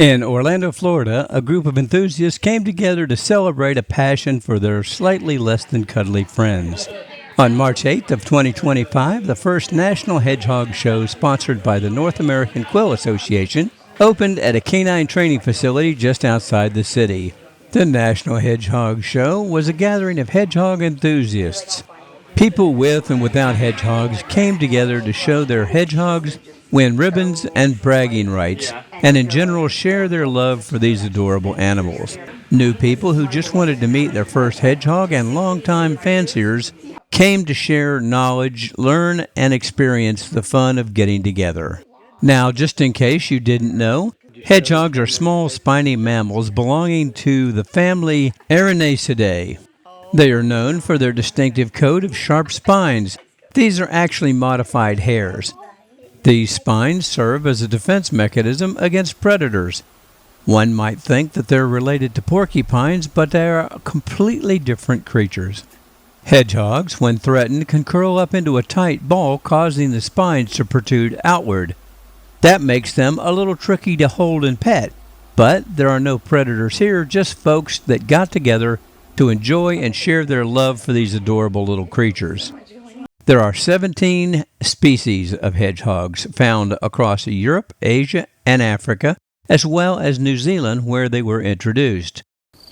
In Orlando, Florida, a group of enthusiasts came together to celebrate a passion for their slightly less than cuddly friends. On March 8th of 2025, the first National Hedgehog Show, sponsored by the North American Quill Association, opened at a canine training facility just outside the city. The National Hedgehog Show was a gathering of hedgehog enthusiasts. People with and without hedgehogs came together to show their hedgehogs, win ribbons and bragging rights, and in general share their love for these adorable animals. New people who just wanted to meet their first hedgehog and longtime fanciers came to share knowledge, learn, and experience the fun of getting together. Now, just in case you didn't know, hedgehogs are small spiny mammals belonging to the family Erinaceidae. They are known for their distinctive coat of sharp spines. These are actually modified hairs. These spines serve as a defense mechanism against predators. One might think that they're related to porcupines, but they are completely different creatures. Hedgehogs, when threatened, can curl up into a tight ball, causing the spines to protrude outward. That makes them a little tricky to hold and pet, but there are no predators here, just folks that got together to enjoy and share their love for these adorable little creatures. There are 17 species of hedgehogs found across Europe, Asia, and Africa, as well as New Zealand, where they were introduced.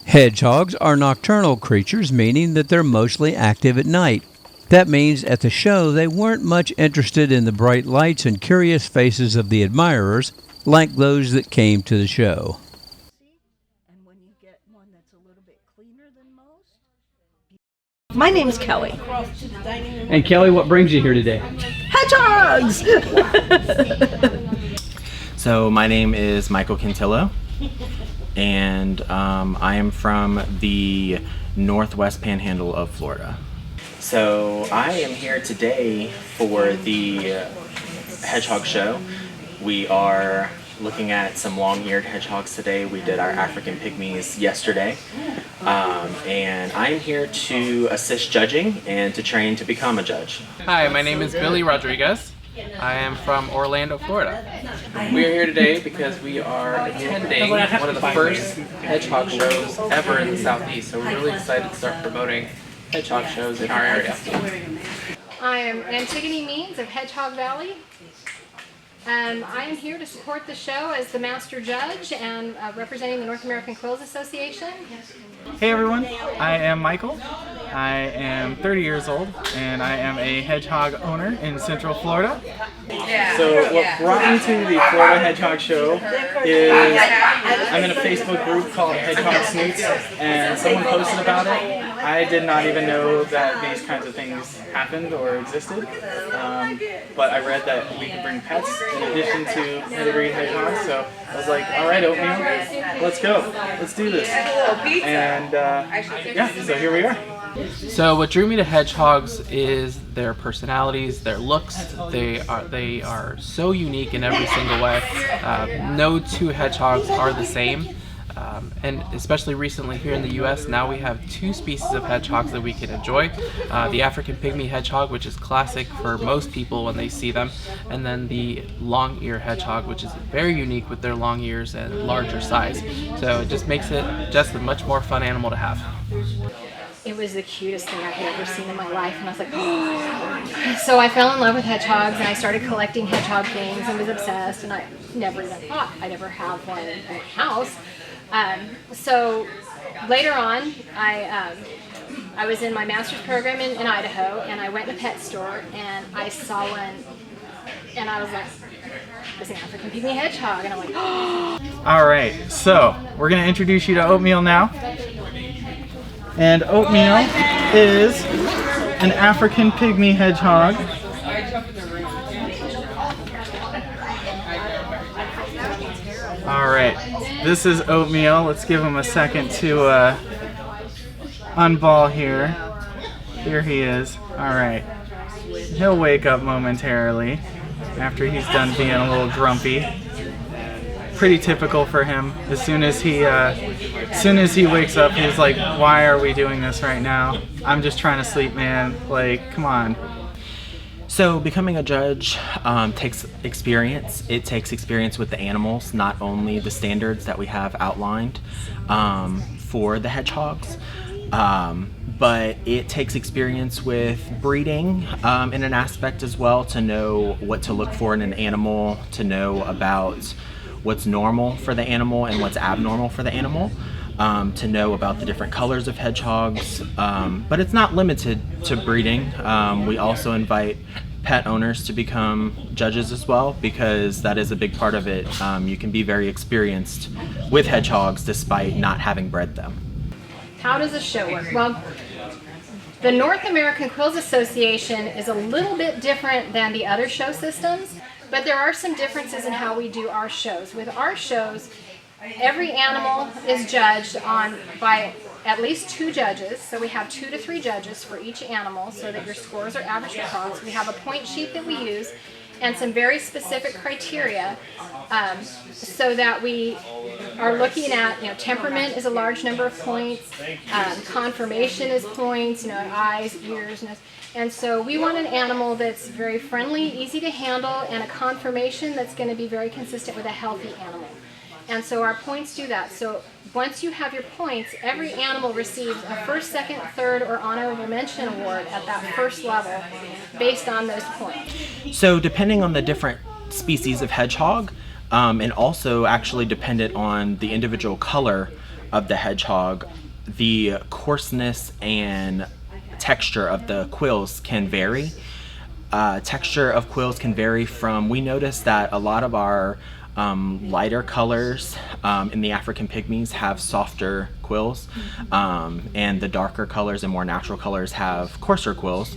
Hedgehogs are nocturnal creatures, meaning that they're mostly active at night. That means at the show they weren't much interested in the bright lights and curious faces of the admirers like those that came to the show. My name's Kelly. And Kelly, what brings you here today? Hedgehogs! So my name is Michael Cantillo, and I am from the northwest panhandle of Florida. So I am here today for the Hedgehog Show. We are looking at some long-eared hedgehogs today. We did our African pygmies yesterday. And I'm here to assist judging and to train to become a judge. Hi, my name is Billy Rodriguez. I am from Orlando, Florida. We are here today because we are attending one of the first hedgehog shows ever in the Southeast, so we're really excited to start promoting hedgehog shows in our area. I am Antigone Means of Hedgehog Valley. I am here to support the show as the master judge and representing the North American Quills Association. Hey everyone, I am Michael. I am 30 years old and I am a hedgehog owner in Central Florida. So what brought me to the Florida Hedgehog Show is I'm in a Facebook group called Hedgehog Snoots and someone posted about it. I did not even know that these kinds of things happened or existed, but I read that we could bring pets in addition to pedigree hedgehogs, so I was like, alright Oatmeal, let's go, let's do this. And yeah, so here we are. So what drew me to hedgehogs is their personalities, their looks. They are so unique in every single way. No two hedgehogs are the same. And especially recently here in the US, now we have two species of hedgehogs that we can enjoy. The African pygmy hedgehog, which is classic for most people when they see them, and then the long-ear hedgehog, which is very unique with their long ears and larger size. So it just makes it just a much more fun animal to have. It was the cutest thing I had ever seen in my life, and I was like, oh. So I fell in love with hedgehogs, and I started collecting hedgehog things and was obsessed, and I never even thought I'd ever have one in my house. So later on, I was in my master's program in Idaho, and I went to a pet store, and I saw one, and I was like, it's an African pygmy hedgehog, and I'm like, oh. Alright, so we're going to introduce you to Oatmeal now. And Oatmeal is an African pygmy hedgehog. Alright, this is Oatmeal. Let's give him a second to unball here. Here he is. Alright. He'll wake up momentarily after he's done being a little grumpy. Pretty typical for him. As soon as he wakes up, he's like, why are we doing this right now? I'm just trying to sleep, man. Like, come on. So becoming a judge takes experience. It takes experience with the animals, not only the standards that we have outlined for the hedgehogs, but it takes experience with breeding in an aspect as well, to know what to look for in an animal, to know about what's normal for the animal and what's abnormal for the animal. To know about the different colors of hedgehogs, but it's not limited to breeding. We also invite pet owners to become judges as well, because that is a big part of it. You can be very experienced with hedgehogs despite not having bred them. How does the show work? Well, the North American Quills Association is a little bit different than the other show systems, but there are some differences in how we do our shows. With our shows, every animal is judged by at least 2 judges, so we have 2 to 3 judges for each animal so that your scores are averaged across. We have a point sheet that we use and some very specific criteria so that we are looking at, temperament is a large number of points, conformation is points, eyes, ears, nose. And so we want an animal that's very friendly, easy to handle, and a conformation that's going to be very consistent with a healthy animal. And so our points do that. So once you have your points, every animal receives a first, second, third, or honorable mention award at that first level based on those points. So depending on the different species of hedgehog, and also actually dependent on the individual color of the hedgehog, the coarseness and texture of the quills can vary. Texture of quills can vary from, we notice that a lot of our lighter colors in the African pygmies have softer quills, and the darker colors and more natural colors have coarser quills.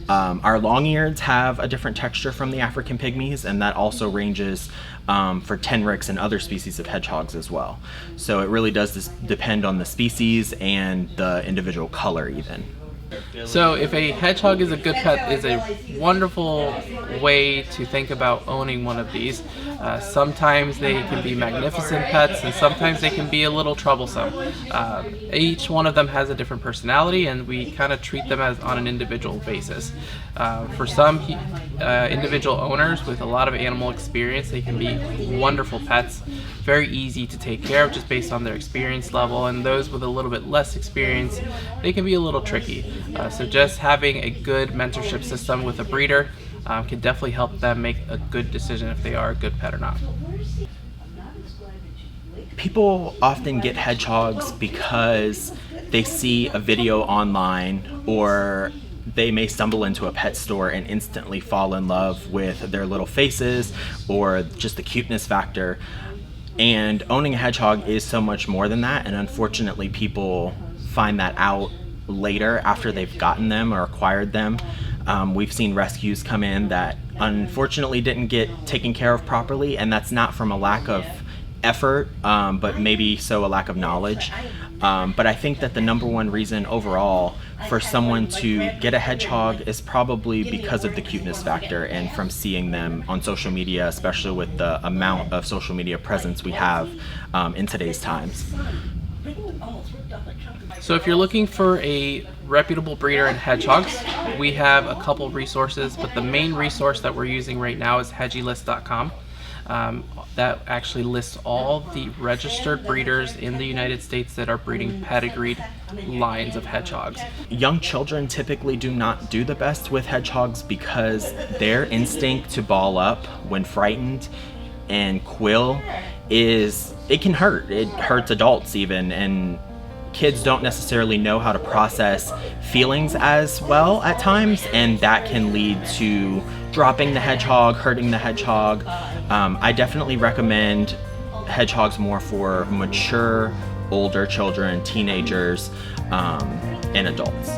Our long-eareds have a different texture from the African pygmies, and that also ranges for tenrics and other species of hedgehogs as well. So it really does depend on the species and the individual color even. So if a hedgehog is a good pet is a wonderful way to think about owning one of these. Sometimes they can be magnificent pets, and sometimes they can be a little troublesome. Each one of them has a different personality, and we kind of treat them as on an individual basis. For some individual owners with a lot of animal experience, they can be wonderful pets, very easy to take care of just based on their experience level, and those with a little bit less experience, they can be a little tricky. So just having a good mentorship system with a breeder can definitely help them make a good decision if they are a good pet or not. People often get hedgehogs because they see a video online, or they may stumble into a pet store and instantly fall in love with their little faces or just the cuteness factor. And owning a hedgehog is so much more than that, and unfortunately people find that out later after they've gotten them or acquired them. We've seen rescues come in that unfortunately didn't get taken care of properly, and that's not from a lack of effort, but maybe a lack of knowledge. But I think that the number one reason overall for someone to get a hedgehog is probably because of the cuteness factor, and from seeing them on social media, especially with the amount of social media presence we have in today's times. So if you're looking for a reputable breeder in hedgehogs, we have a couple resources, but the main resource that we're using right now is hedgylist.com. That actually lists all the registered breeders in the United States that are breeding pedigreed lines of hedgehogs. Young children typically do not do the best with hedgehogs because their instinct to ball up when frightened and quill it can hurt. It hurts adults even, and kids don't necessarily know how to process feelings as well at times, and that can lead to dropping the hedgehog, hurting the hedgehog. I definitely recommend hedgehogs more for mature, older children, teenagers, and adults.